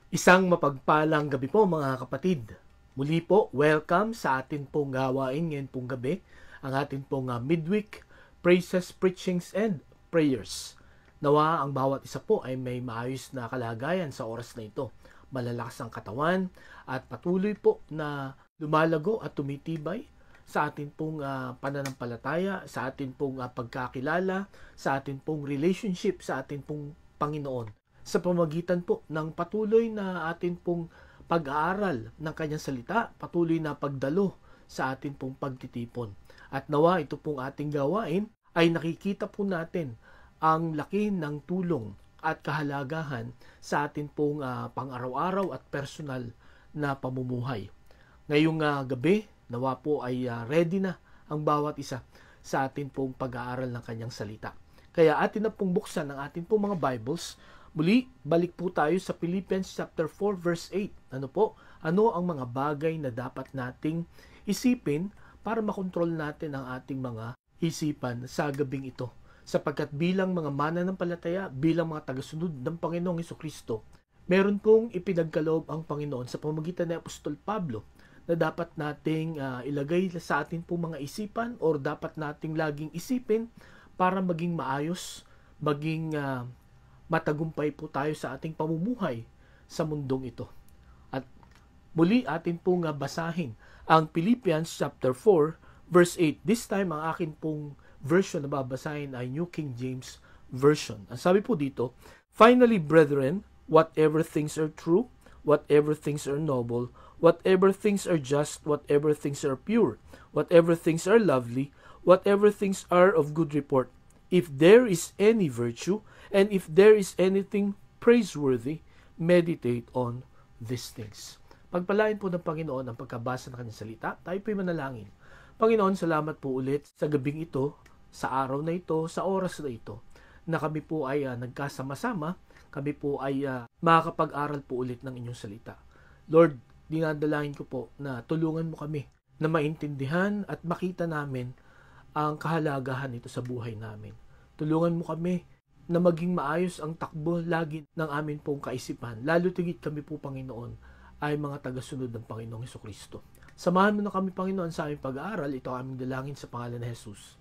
Isang mapagpalang gabi po mga kapatid. Muli po, welcome sa atin pong gawain ngayon pong gabi, ang atin pong midweek praises, preachings, and prayers. Nawa ang bawat isa po ay may maayos na kalagayan sa oras na ito. Malalakas ang katawan at patuloy po na lumalago at tumitibay sa atin pong pananampalataya, sa atin pong pagkakilala, sa atin pong relationship, sa atin pong Panginoon. Sa pamagitan po ng patuloy na atin pong pag-aaral ng kanyang salita, patuloy na pagdalo sa atin pong pagtitipon. At nawa ito pong ating gawain ay nakikita po natin ang laki ng tulong at kahalagahan sa atin pong pang-araw-araw at personal na pamumuhay. Ngayong gabi, nawa po ay ready na ang bawat isa sa atin pong pag-aaral ng kanyang salita. Kaya atin na pong buksan ang atin pong mga Bibles. Muli, balik po tayo sa Philippians chapter 4 verse 8. Ano ang mga bagay na dapat nating isipin para makontrol natin ang ating mga isipan sa gabing ito? Sapagkat bilang mga mananampalataya, bilang mga tagasunod ng Panginoong Hesukristo, meron pong ipinagkaloob ang Panginoon sa pamamagitan ni Apostol Pablo na dapat nating ilagay sa atin pong mga isipan or dapat nating laging isipin para maging maayos, maging matagumpay po tayo sa ating pamumuhay sa mundong ito. At muli atin pong basahin ang Philippians chapter 4 verse 8. This time ang akin pong version na babasahin ay New King James Version. Ang sabi po dito, "Finally, brethren, whatever things are true, whatever things are noble, whatever things are just, whatever things are pure, whatever things are lovely, whatever things are of good report, if there is any virtue, and if there is anything praiseworthy, meditate on these things." Pagpalain po ng Panginoon ang pagkabasa ng kanyang salita. Tayo po'y manalangin. Panginoon, salamat po ulit sa gabing ito, sa araw na ito, sa oras na ito, na kami po ay nagkasama-sama, kami po ay makakapag-aral po ulit ng inyong salita. Lord, dinadalangin ko po na tulungan mo kami na maintindihan at makita namin ang kahalagahan nito sa buhay namin. Tulungan mo kami na maging maayos ang takbo lagi ng amin pong kaisipan. Lalo tigit kami po, Panginoon, ay mga tagasunod ng Panginoong Hesukristo. Samahan mo na kami, Panginoon, sa aming pag-aaral. Ito ang aming dalangin sa pangalan ni Jesus.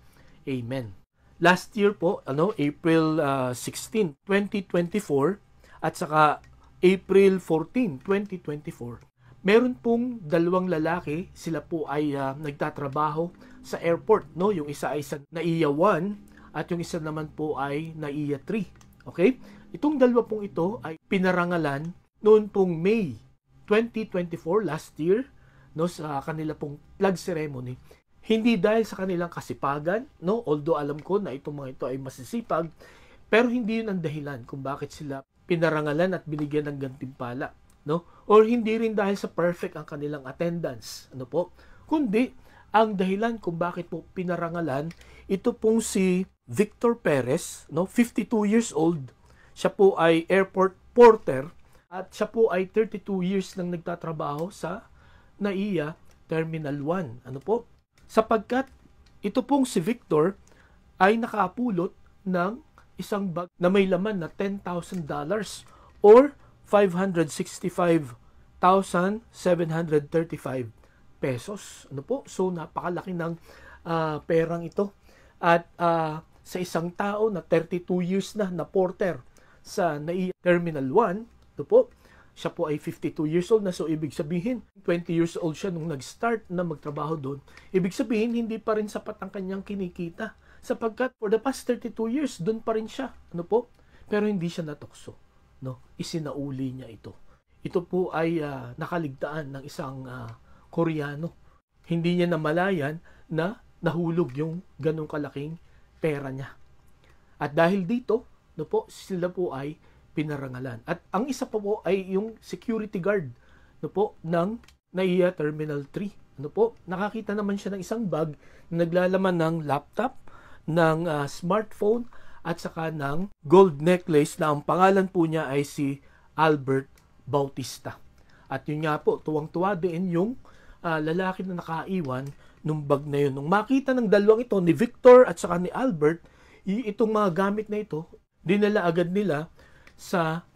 Amen. Last year po, April 16, 2024 at saka April 14, 2024, meron pong dalawang lalaki, sila po ay nagtatrabaho sa airport, no? Yung isa ay sa NAIA 1 at yung isa naman po ay NAIA 3. Okay? Itong dalawa pong ito ay pinarangalan noon pong May 2024, last year, no, sa kanila pong flag ceremony. Hindi dahil sa kanilang kasipagan, no? Although alam ko na itong mga ito ay masisipag, pero hindi yun ang dahilan kung bakit sila pinarangalan at binigyan ng gantimpala, no? Or hindi rin dahil sa perfect ang kanilang attendance, kundi ang dahilan kung bakit po pinarangalan, ito pong si Victor Perez, no, 52 years old. Siya po ay airport porter at siya po ay 32 years nang nagtatrabaho sa NAIA Terminal 1. Sapagkat ito pong si Victor ay nakaapulot ng isang bag na may laman na $10,000 or 565,735 pesos. So napakalaki ng perang ito. At sa isang tao na 32 years na porter sa NAIA Terminal 1, siya po ay 52 years old na, so ibig sabihin 20 years old siya nung nag-start na magtrabaho doon. Ibig sabihin hindi pa rin sapat ang kanyang kinikita sapagkat for the past 32 years doon pa rin siya, pero hindi siya natukso, isinauli niya ito. Ito po ay nakaligtaan ng isang Koreano. Hindi niya namalayan na nahulog yung ganong kalaking pera niya. At dahil dito, sila po ay pinarangalan. At ang isa pa po ay yung security guard ng NAIA Terminal 3. Nakakita naman siya ng isang bag na naglalaman ng laptop, ng smartphone at saka ng gold necklace na ang pangalan po niya ay si Albert Bautista. At yun nga po, tuwang-tuwa din yung lalaki na nakaiwan nung bag na yun. Nung makita ng dalawang ito, ni Victor at saka ni Albert, itong mga gamit na ito, dinala agad nila sa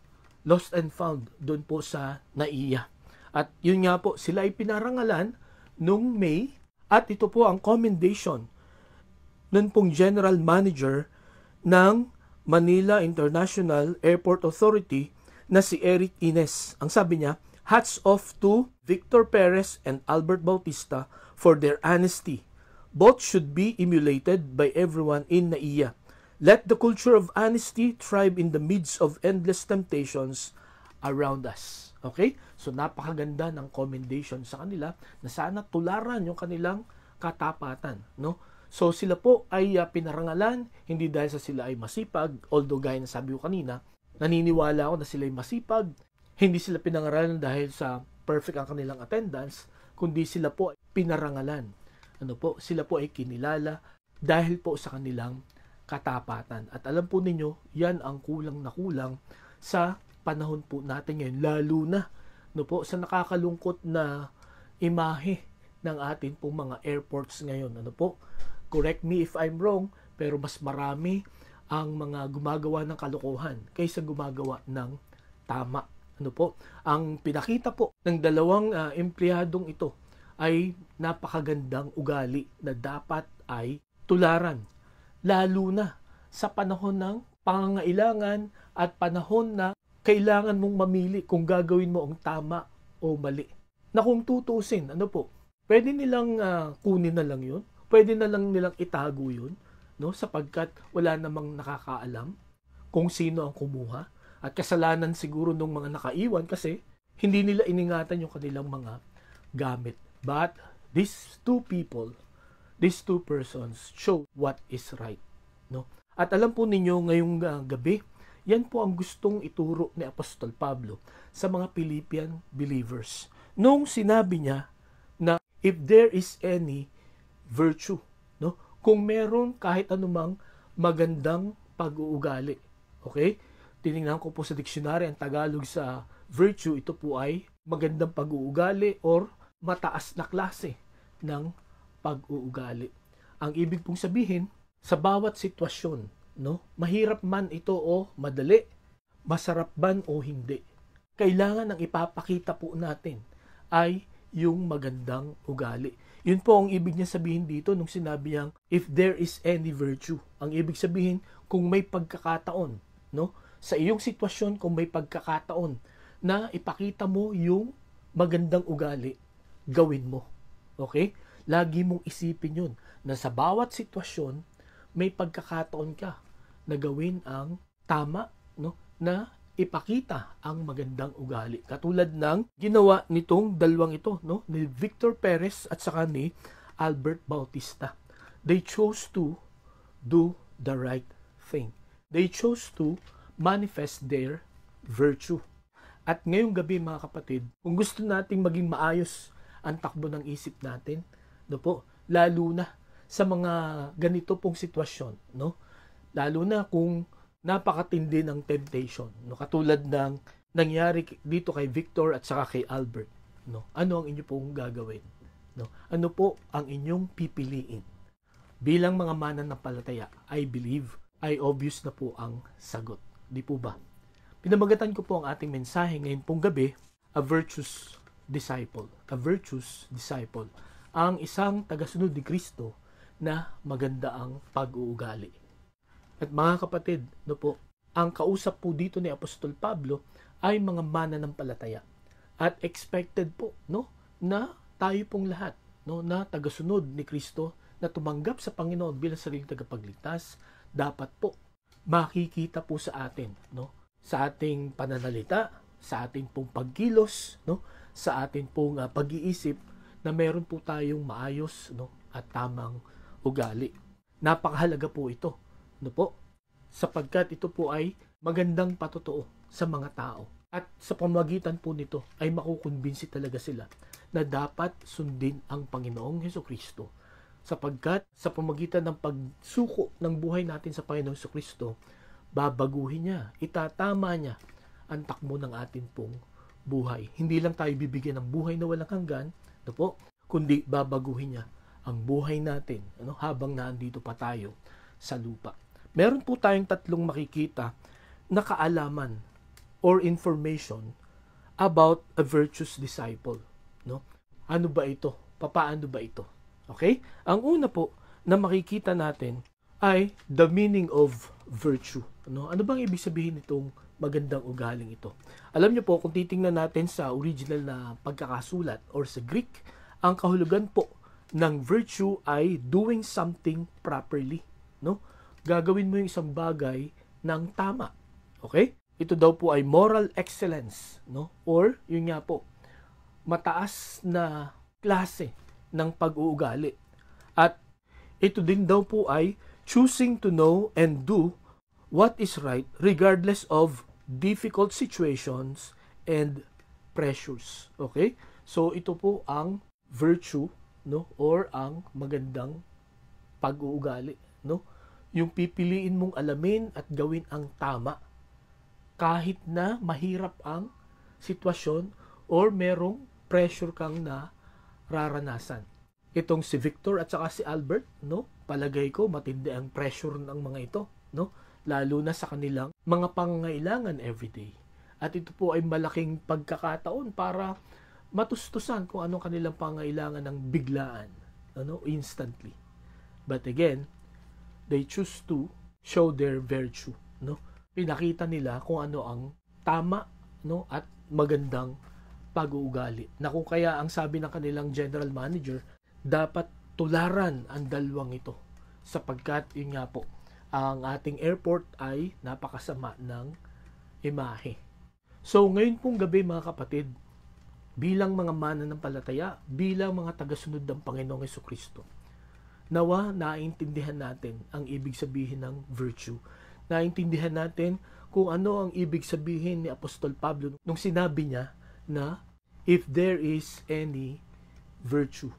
lost and found doon po sa NAIA. At yun nga po, sila ay pinarangalan nung May, at ito po ang commendation nun pong General Manager ng Manila International Airport Authority na si Eric Ines. Ang sabi niya, hats off to Victor Perez and Albert Bautista for their honesty. Both should be emulated by everyone in NAIA. Let the culture of honesty thrive in the midst of endless temptations around us. Okay? So napakaganda ng commendation sa kanila na sana tularan yung kanilang katapatan, no? So sila po ay pinarangalan hindi dahil sa sila ay masipag, although gaya na sabi ko kanina, naniniwala ako na sila ay masipag. Hindi sila pinangaralan dahil sa perfect ang kanilang attendance, kundi sila po ay pinarangalan. Ano po? Sila po ay kinilala dahil po sa kanilang katapatan. At alam po ninyo, yan ang kulang na kulang sa panahon po natin ngayon, lalo na no po sa nakakalungkot na imahe ng atin pong mga airports ngayon. Ano po? Correct me if I'm wrong, pero mas marami ang mga gumagawa ng kalokohan kaysa gumagawa ng tama. Ano po? Ang pinakita po ng dalawang empleyadong ito ay napakagandang ugali na dapat ay tularan. Lalo na sa panahon ng pangangailangan at panahon na kailangan mong mamili kung gagawin mo ang tama o mali. Na kung tutusin, ano po? Pwede nilang kunin na lang yun. Pwede na lang nilang itago yun, no? Sapagkat wala namang nakakaalam kung sino ang kumuha. At kasalanan siguro ng mga nakaiwan kasi hindi nila iningatan yung kanilang mga gamit. But these two people, these two persons show what is right, no? At alam po ninyo ngayong gabi, yan po ang gustong ituro ni Apostol Pablo sa mga Philippian believers. Nung sinabi niya na if there is any virtue, no? Kung meron kahit anumang magandang pag-uugali. Okay? Tiningnan ko po sa dictionary ang Tagalog sa virtue, ito po ay magandang pag-uugali or mataas na klase ng pag-uugali. Ang ibig pong sabihin, sa bawat sitwasyon, no? Mahirap man ito o madali, masarap man o hindi, kailangan ang ipapakita po natin ay yung magandang ugali. Yun po ang ibig niya sabihin dito nung sinabi niyang if there is any virtue. Ang ibig sabihin kung may pagkakataon, no? Sa iyong sitwasyon kung may pagkakataon na ipakita mo yung magandang ugali, gawin mo. Okay? Lagi mong isipin yun na sa bawat sitwasyon may pagkakataon ka na gawin ang tama, no? Na ipakita ang magandang ugali. Katulad ng ginawa nitong dalawang ito, no? Ni Victor Perez at saka ni Albert Bautista. They chose to do the right thing. They chose to manifest their virtue. At ngayong gabi mga kapatid, kung gusto nating maging maayos ang takbo ng isip natin, no po, lalo na sa mga ganito pong sitwasyon, no? Lalo na kung napakatindi ng temptation, no? Katulad ng nangyari dito kay Victor at saka kay Albert, no? Ano ang inyo pong gagawin, no? Ano po ang inyong pipiliin? Bilang mga mananampalataya, I believe ay obvious na po ang sagot, di po ba? Pinamagatan ko po ang ating mensahe ngayon pong gabi, a virtuous disciple. A virtuous disciple, ang isang tagasunod ni Kristo na maganda ang pag-uugali. At mga kapatid, no po, ang kausap po dito ni Apostol Pablo ay mga mananampalataya. At expected po, no, na tayo pong lahat, no, na tagasunod ni Kristo na tumanggap sa Panginoon bilang sariling tagapagligtas, dapat po makikita po sa atin, no, sa ating pananalita, sa ating pong pagkilos, no, sa ating pong pag-iisip na meron po tayong maayos, no, at tamang ugali. Napakahalaga po ito, no po, sapagkat ito po ay magandang patotoo sa mga tao. At sa pamamagitan po nito ay makukumbinsi talaga sila na dapat sundin ang Panginoong Hesukristo. Sapagkat sa pamamagitan ng pagsuko ng buhay natin sa Panginoong Hesukristo, babaguhin niya, itatama niya ang takbo ng atin pong buhay. Hindi lang tayo bibigyan ng buhay na walang hanggan, no po, kundi babaguhin niya ang buhay natin, ano, habang naandito pa tayo sa lupa. Meron po tayong tatlong makikita na kaalaman or information about a virtuous disciple, no? Ano ba ito? Papaano ba ito? Okay? Ang una po na makikita natin ay the meaning of virtue, no? Ano bang ibig sabihin nitong magandang ugaling ito? Alam niyo po, kung titingnan natin sa original na pagkakasulat or sa Greek, ang kahulugan po ng virtue ay doing something properly, no? Gagawin mo yung isang bagay ng tama. Okay? Ito daw po ay moral excellence, no? Or yun nga po, mataas na klase ng pag-uugali. At ito din daw po ay choosing to know and do what is right regardless of difficult situations and pressures. Okay? So ito po ang virtue, no? Or ang magandang pag-uugali, no? Yung pipiliin mong alamin at gawin ang tama kahit na mahirap ang sitwasyon or merong pressure kang nararanasan. Itong si Victor at saka si Albert, no? Palagay ko matindi ang pressure ng mga ito, no? Lalo na sa kanilang mga pangangailangan everyday. At ito po ay malaking pagkakataon para matustusan kung anong kanilang pangangailangan ng biglaan, ano? Instantly. But again, they choose to show their virtue, no? Pinakita nila kung ano ang tama, no, at magandang pag-uugali. Na kung kaya ang sabi ng kanilang general manager, dapat tularan ang dalawang ito sapagkat yun nga po, ang ating airport ay napakasama ng imahe. So ngayon pong gabi mga kapatid, bilang mga mananampalataya, bilang mga tagasunod ng Panginoong Jesucristo, nawa naintindihan natin ang ibig sabihin ng virtue. Naintindihan natin kung ano ang ibig sabihin ni Apostol Pablo nung sinabi niya na if there is any virtue.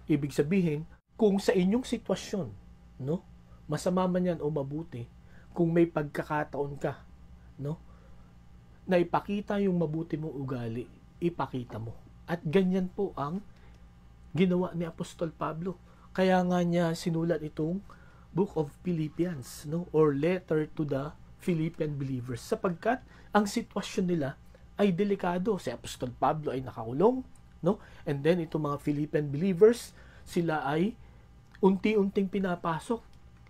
Ibig sabihin, kung sa inyong sitwasyon, no, masama man yan o mabuti, kung may pagkakataon ka, no, na ipakita yung mabuti mong ugali, ipakita mo. At ganyan po ang ginawa ni Apostol Pablo. Kaya nga niya sinulat itong Book of Philippians, no, or letter to the Philippian believers, sapagkat ang sitwasyon nila ay delikado. Si Apostol Pablo ay nakakulong, no, and then itong mga Philippian believers, sila ay unti-unting pinapasok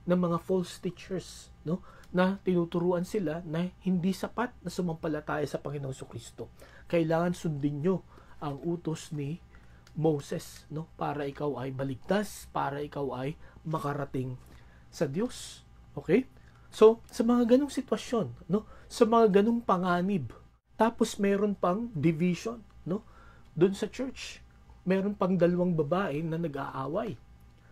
ng mga false teachers, no, na tinuturuan sila na hindi sapat na sumampalataya sa Panginoong Jesucristo. Kailangan sundin nyo ang utos ni Moses, no, para ikaw ay maligtas, para ikaw ay makarating sa Diyos. Okay? So, sa mga ganong sitwasyon, no, sa mga ganong panganib, tapos meron pang division, no, doon sa church, meron pang dalawang babae na nag-aaway.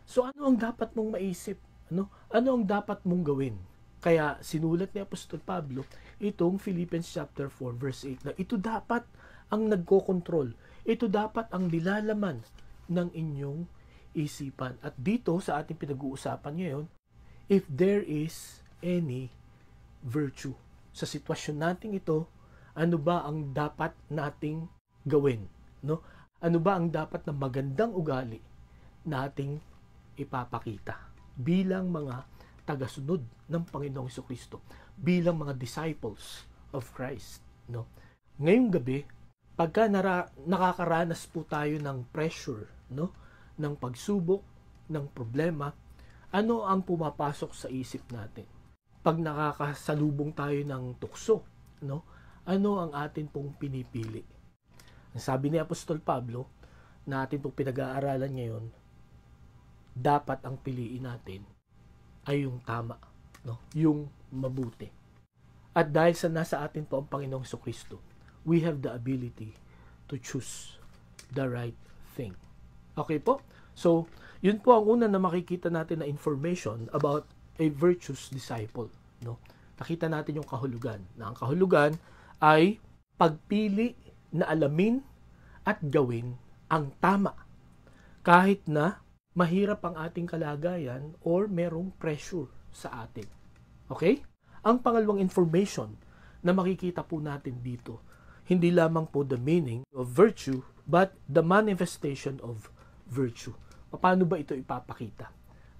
So, ano ang dapat mong maisip? Ano ang dapat mong gawin? Kaya sinulat ni Apostol Pablo itong Philippians chapter 4 verse 8 na ito dapat ang nagkokontrol. Ito dapat ang nilalaman ng inyong isipan. At dito sa ating pinag-uusapan ngayon, if there is any virtue. Sa sitwasyon natin ito, ano ba ang dapat nating gawin? No? Ano ba ang dapat na magandang ugali nating ipapakita bilang mga tagasunod ng Panginoong Jesucristo, bilang mga disciples of Christ, no? Ngayong gabi, pagka nakakaranas po tayo ng pressure, no, ng pagsubok, ng problema, ano ang pumapasok sa isip natin? Pag nakakasalubong tayo ng tukso, no, ano ang atin pong pinipili? Ang sabi ni Apostol Pablo, na atin pong pinag-aaralan ngayon, dapat ang piliin natin ay yung tama, no? Yung mabuti. At dahil sa nasa atin po ang Panginoong Jesucristo, we have the ability to choose the right thing. Okay po? So, yun po ang una na makikita natin na information about a virtuous disciple, no? Nakita natin yung kahulugan. Na ang kahulugan ay pagpili na alamin at gawin ang tama kahit na mahirap ang ating kalagayan or merong pressure sa atin. Okay? Ang pangalawang information na makikita po natin dito, hindi lamang po the meaning of virtue, but the manifestation of virtue. Paano ba ito ipapakita?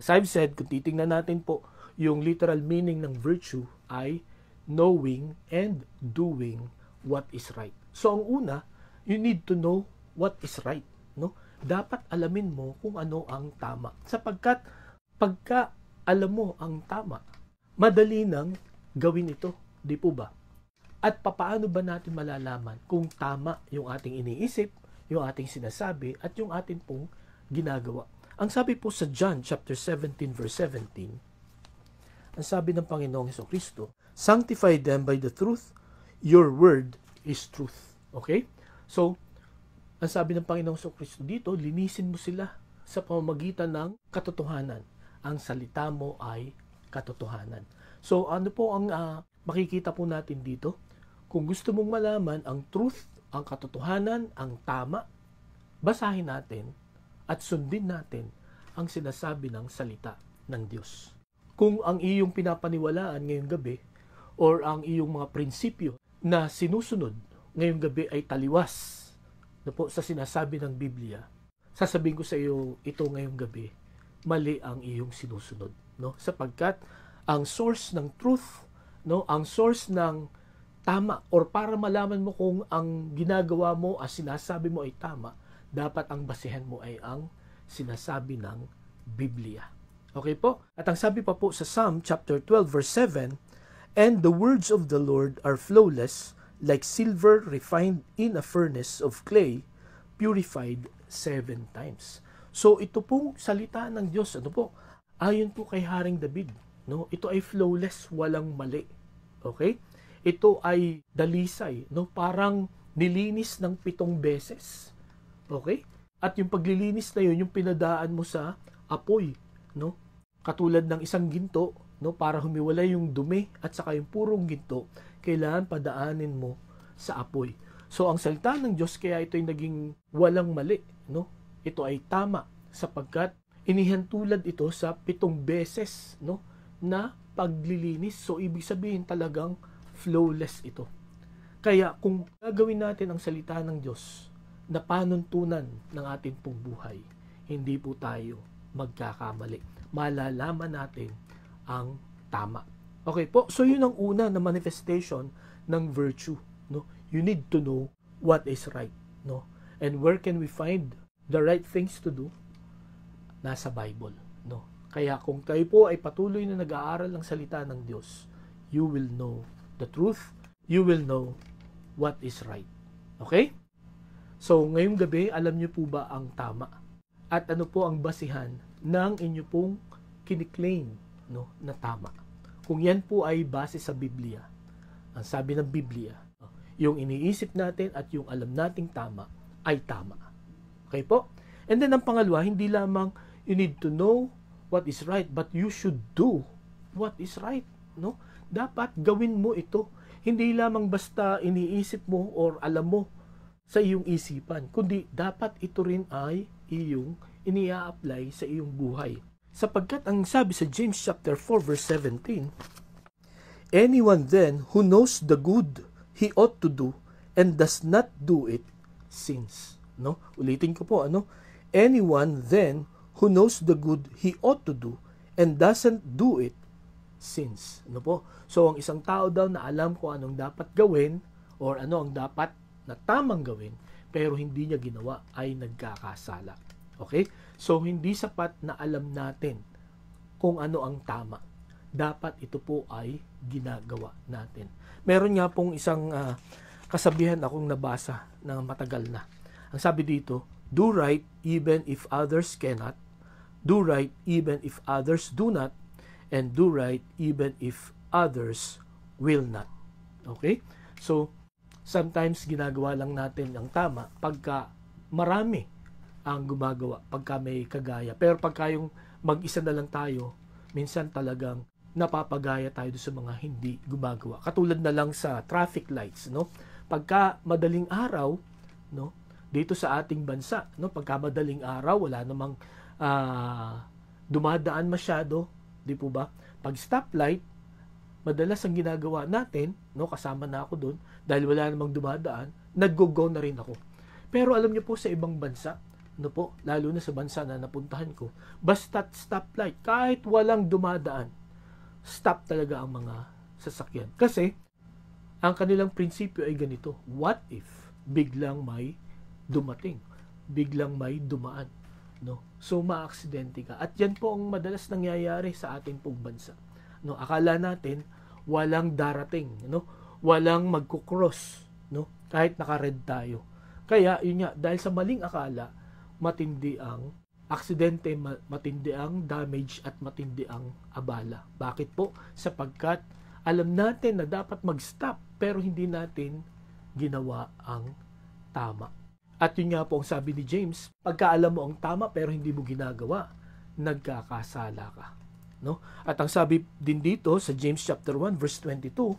As I've said, kung titingnan natin po, yung literal meaning ng virtue ay knowing and doing what is right. So ang una, you need to know what is right, no? Dapat alamin mo kung ano ang tama. Sapagkat pagka alam mo ang tama, madali nang gawin ito, di po ba? At papaano ba natin malalaman kung tama yung ating iniisip, yung ating sinasabi, at yung ating pong ginagawa? Ang sabi po sa John chapter 17 verse 17, ang sabi ng Panginoong Jesucristo, sanctify them by the truth, your word is truth. Okay? So, ang sabi ng Panginoong Jesucristo dito, linisin mo sila sa pamamagitan ng katotohanan. Ang salita mo ay katotohanan. So, ano po ang makikita po natin dito? Kung gusto mong malaman ang truth, ang katotohanan, ang tama, basahin natin at sundin natin ang sinasabi ng salita ng Diyos. Kung ang iyong pinapaniwalaan ngayong gabi or ang iyong mga prinsipyo na sinusunod ngayong gabi ay taliwas na po sa sinasabi ng Biblia, sasabihin ko sa iyo ito ngayong gabi, mali ang iyong sinusunod, no? Sapagkat ang source ng truth, no, ang source ng tama, or para malaman mo kung ang ginagawa mo at sinasabi mo ay tama, dapat ang basihan mo ay ang sinasabi ng Biblia. Okay po? At ang sabi pa po sa Psalm chapter 12 verse 7, and the words of the Lord are flawless, like silver refined in a furnace of clay, purified 7 times. So ito pong salita ng Diyos, ano po? Ayon po kay Haring David, no? Ito ay flawless, walang mali. Okay? Ito ay dalisay, no? Parang nilinis ng 7 beses. Okay? At yung paglilinis na yun, yung pinadaan mo sa apoy, no? Katulad ng isang ginto, no? Para humiwalay yung dumi at saka yung purong ginto, kailangan padaanin mo sa apoy. So ang salita ng Diyos, kaya ito ay naging walang mali, no? Ito ay tama sapagkat inihantulad ito sa 7 beses, no, na paglilinis. So ibig sabihin talagang flawless ito. Kaya kung gagawin natin ang salita ng Diyos na panuntunan ng ating pong buhay, hindi po tayo magkakamali. Malalaman natin ang tama. Okay po, so yun ang una na manifestation ng virtue, no? You need to know what is right, no? And where can we find the right things to do? Nasa Bible, no? Kaya kung kayo po ay patuloy na nag-aaral ng salita ng Diyos, you will know the truth, you will know what is right. Okay? So, ngayong gabi, alam niyo po ba ang tama? At ano po ang basihan ng inyo pong kiniklaim, no, na tama? Kung yan po ay base sa Biblia, ang sabi ng Biblia, yung iniisip natin at yung alam nating tama ay tama. Okay po? And then ang pangalawa, hindi lamang you need to know what is right, but you should do what is right, no? Dapat gawin mo ito. Hindi lamang basta iniisip mo or alam mo sa iyong isipan, kundi dapat ito rin ay iyong inia-apply sa iyong buhay. Sapagkat ang sabi sa James chapter 4 verse 17, anyone then who knows the good he ought to do and does not do it sins. No? Ulitin ko po, ano? Anyone then who knows the good he ought to do and doesn't do it sins. Ano po? So ang isang tao daw na alam kung anong dapat gawin or ano ang dapat na tamang gawin pero hindi niya ginawa ay nagkakasala. Okay? So, hindi sapat na alam natin kung ano ang tama. Dapat ito po ay ginagawa natin. Meron nga pong isang kasabihan akong nabasa na matagal na. Ang sabi dito, do right even if others cannot, do right even if others do not, and do right even if others will not. Okay? So, sometimes ginagawa lang natin ang tama pagka marami ang gumagawa, pagka may kagaya. Pero pagka yung mag-isa na lang tayo, minsan talagang napapagaya tayo sa mga hindi gumagawa. Katulad na lang sa traffic lights, no? Pagka madaling araw, no? Dito sa ating bansa, no? Pagka madaling araw, wala namang dumadaan masyado, di po ba? Pag stoplight, madalas ang ginagawa natin, no? Kasama na ako doon, dahil wala namang dumadaan, nag-go na rin ako. Pero alam niyo po sa ibang bansa, no po, lalo na sa bansa na napuntahan ko, basta't stoplight, kahit walang dumadaan, stop talaga ang mga sasakyan. Kasi, Ang kanilang prinsipyo ay ganito, what if biglang may dumating, biglang may dumaan, no? So maaksidente ka. At yan po ang madalas nangyayari sa ating pong bansa. No, akala natin walang darating, no? Walang magko-cross, no? Kahit naka-red tayo. Kaya yun nga, dahil sa maling akala, matindi ang aksidente, matindi ang damage at matindi ang abala. Bakit po? Sapagkat alam natin na dapat mag-stop pero hindi natin ginawa ang tama. At yun nga po ang sabi ni James, pagka alam mo ang tama pero hindi mo ginagawa, nagkakasala ka. No? At ang sabi din dito sa James chapter 1 verse 22,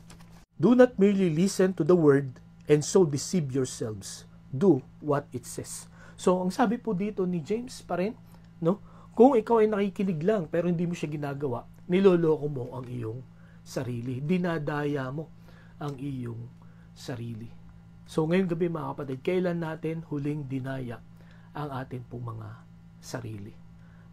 do not merely listen to the word and so deceive yourselves. Do what it says. So ang sabi po dito ni James pa rin, no? Kung ikaw ay nakikinig lang pero hindi mo siya ginagawa, niloloko mo ang iyong sarili. Dinadaya mo ang iyong sarili. So ngayong gabi mga kapatid, kailan natin huling dinaya ang atin pong mga sarili?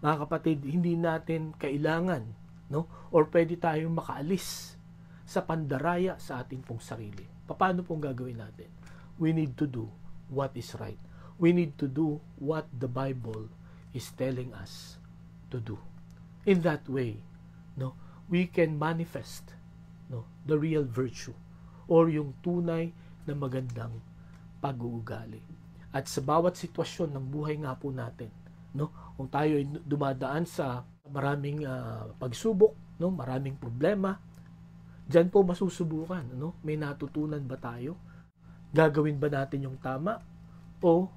Mga kapatid, hindi natin kailangan, no? Or pwede tayong makaalis sa pandaraya sa ating pong sarili. Paano pong gagawin natin? We need to do what is right. We need to do what the Bible is telling us to do. In that way, no, we can manifest, no, the real virtue or yung tunay na magandang pag-uugali. At sa bawat sitwasyon ng buhay nga po natin, no, kung tayo ay dumadaan sa maraming pagsubok, no, maraming problema, diyan po masusubukan, no? May natutunan ba tayo? Gagawin ba natin yung tama o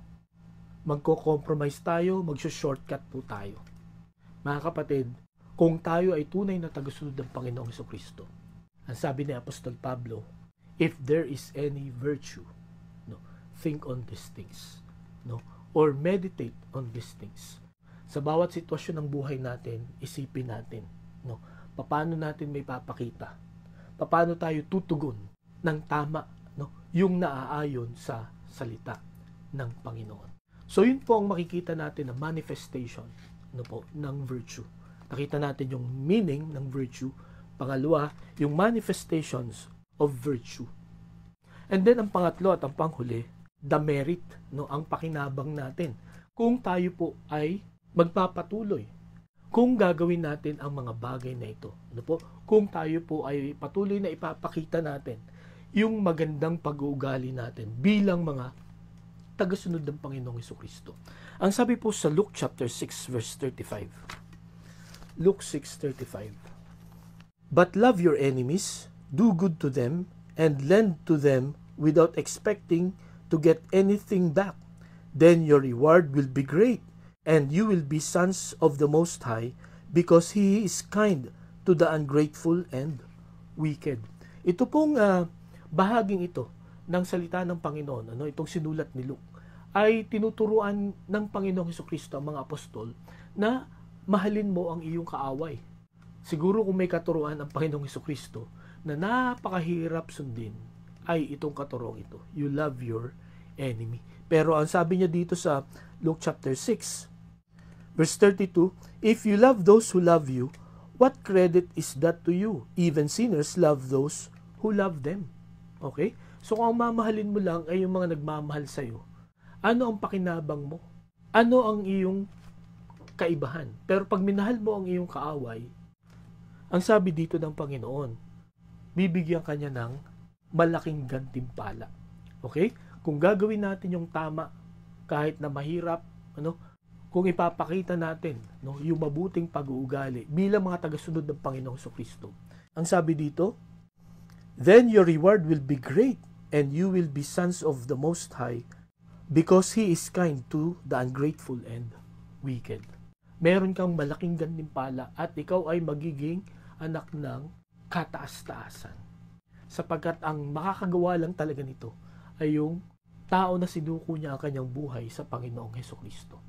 magko-compromise tayo, magso-shortcut po tayo? Mga kapatid, kung tayo ay tunay na tagasunod ng Panginoong Jesucristo, ang sabi ni Apostol Pablo, if there is any virtue, no, think on these things, no, or meditate on these things. Sa bawat sitwasyon ng buhay natin, isipin natin, no, paano natin may papakita, paano tayo tutugon ng tama, no, yung naaayon sa salita ng Panginoon. So yun po ang makikita natin na manifestation, no, po, ng virtue. Nakita natin yung meaning ng virtue. Pangalawa, yung manifestations of virtue. And then ang pangatlo at ang panghuli, the merit, no, ang pakinabang natin. Kung tayo po ay magpapatuloy, kung gagawin natin ang mga bagay na ito, ano po? Kung tayo po ay patuloy na ipapakita natin yung magandang pag-uugali natin bilang mga tagasunod ng Panginoong Jesucristo. Ang sabi po sa Luke chapter 6 verse 35. Luke 6:35. But love your enemies, do good to them, and lend to them without expecting to get anything back. Then your reward will be great, and you will be sons of the Most High, because He is kind to the ungrateful and wicked. Ito pong bahaging ito ng salita ng Panginoon, ano, itong sinulat ni Luke, ay tinuturuan ng Panginoong Jesucristo ang mga apostol na mahalin mo ang iyong kaaway. Siguro kung may katuruan ang Panginoong Jesucristo na napakahirap sundin, ay itong katuruan ito. You love your enemy. Pero ang sabi niya dito sa Luke chapter 6, verse 32, if you love those who love you, what credit is that to you? Even sinners love those who love them. Okay? So kung mamahalin mo lang ay yung mga nagmamahal sa'yo, ano ang pakinabang mo? Ano ang iyong kaibahan? Pero pag minahal mo ang iyong kaaway, ang sabi dito ng Panginoon, bibigyan kanya ng malaking gantimpala. Okay? Kung gagawin natin yung tama, kahit na mahirap, ano, kung ipapakita natin, no, yung mabuting pag-uugali bilang mga tagasunod ng Panginoong Jesucristo. Ang sabi dito, then your reward will be great, and you will be sons of the Most High, because He is kind to the ungrateful and wicked. Meron kang malaking gantimpala at ikaw ay magiging anak ng kataas-taasan. Sapagkat ang makakagawa lang talaga nito ay yung tao na sinuko niya ang kanyang buhay sa Panginoong Jesucristo.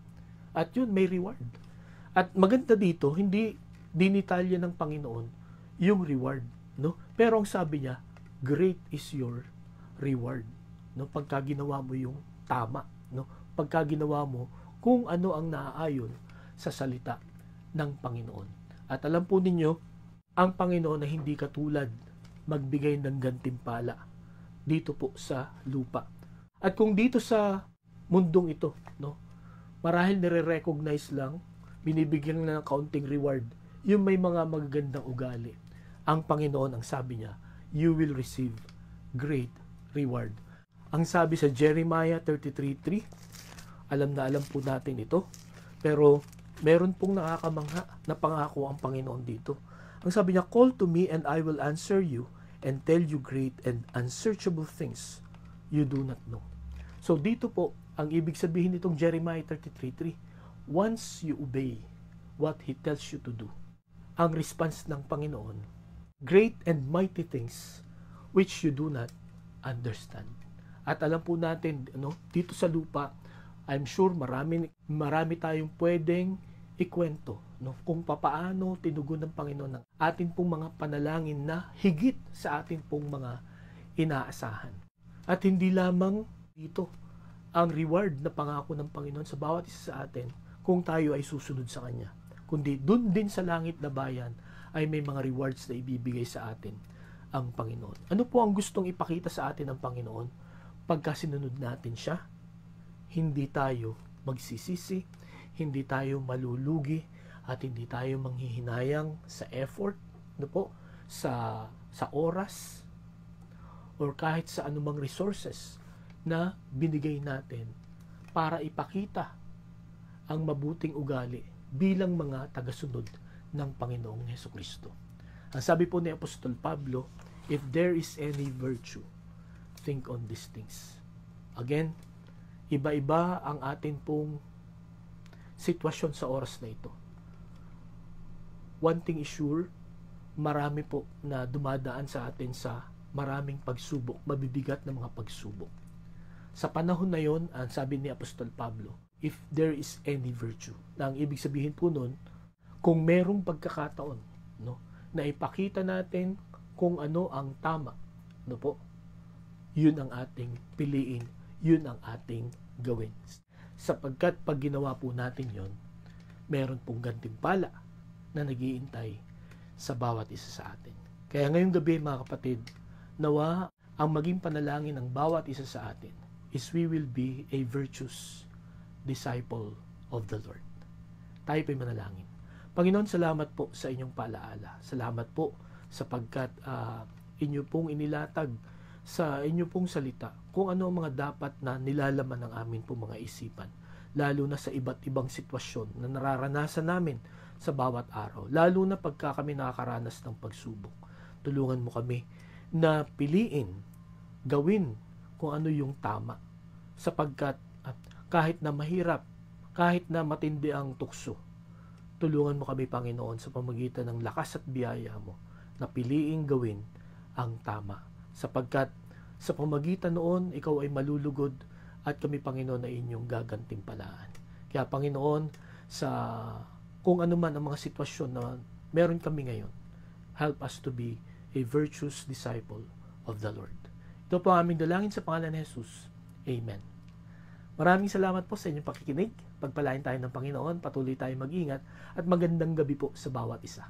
At yun, may reward. At maganda dito, hindi dinitalya ng Panginoon yung reward, no? Pero ang sabi niya, great is your reward, no? Pagka ginawa mo yung tama, no? Pagka ginawa mo kung ano ang naaayon sa salita ng Panginoon. At alam po ninyo, ang Panginoon na hindi katulad magbigay ng gantimpala dito po sa lupa. At kung dito sa mundong ito, no, marahil nire-recognize lang, binibigyan lang ng kaunting reward, yung may mga magagandang ugali. Ang Panginoon, ang sabi niya, you will receive great reward. Ang sabi sa Jeremiah 33:3, alam na alam po natin ito, pero meron pong nakakamangha na pangako ang Panginoon dito. Ang sabi niya, call to me and I will answer you and tell you great and unsearchable things you do not know. So dito po, ang ibig sabihin nitong Jeremiah 33:3, once you obey what He tells you to do, ang response ng Panginoon, great and mighty things which you do not understand. At alam po natin, dito sa lupa, I'm sure marami tayong pwedeng ikwento, kung papaano tinugon ng Panginoon ng atin pong mga panalangin na higit sa atin pong mga inaasahan. At hindi lamang dito ang reward na pangako ng Panginoon sa bawat isa sa atin kung tayo ay susunod sa Kanya, kundi dun din sa langit na bayan ay may mga rewards na ibibigay sa atin ang Panginoon. Ano po ang gustong ipakita sa atin ng Panginoon pagka sinunod natin Siya? Hindi tayo magsisisi, hindi tayo malulugi, at hindi tayo manghihinayang sa effort, sa oras, or kahit sa anumang resources na binigay natin para ipakita ang mabuting ugali bilang mga tagasunod ng Panginoong Hesukristo. Ang sabi po ni Apostol Pablo, if there is any virtue, think on these things. Again, iba-iba ang atin pong sitwasyon sa oras na ito. One thing is sure, marami po na dumadaan sa atin sa maraming pagsubok, mabibigat na mga pagsubok. Sa panahon na yon, ang sabi ni Apostol Pablo, if there is any virtue, na ang ibig sabihin po nun, kung merong pagkakataon, na ipakita natin kung ano ang tama, yun ang ating piliin, yun ang ating gawin. Sapagkat pag ginawa po natin yon, meron pong gantimpala na nag-iintay sa bawat isa sa atin. Kaya ngayong gabi mga kapatid, nawa ang maging panalangin ng bawat isa sa atin is we will be a virtuous disciple of the Lord. Tayo po'y manalangin. Panginoon, salamat po sa inyong paalaala. Salamat po sapagkat inyo pong inilatag sa inyo pong salita kung ano ang mga dapat na nilalaman ng amin pong mga isipan, lalo na sa iba't ibang sitwasyon na nararanasan namin sa bawat araw, lalo na pagka kami nakakaranas ng pagsubok. Tulungan mo kami na piliin, gawin kung ano yung tama, sapagkat kahit na mahirap, kahit na matindi ang tukso, tulungan mo kami, Panginoon, sa pamagitan ng lakas at biyaya mo na piliing gawin ang tama, sapagkat sa pamagitan noon, ikaw ay malulugod at kami, Panginoon, ay inyong gagantimpalaan. Kaya, Panginoon, sa kung ano man ang mga sitwasyon na meron kami ngayon, help us to be a virtuous disciple of the Lord. Ito po ang aming dalangin sa pangalan ni Jesus. Amen. Maraming salamat po sa inyong pakikinig. Pagpalain tayo ng Panginoon, patuloy tayong mag-ingat at magandang gabi po sa bawat isa.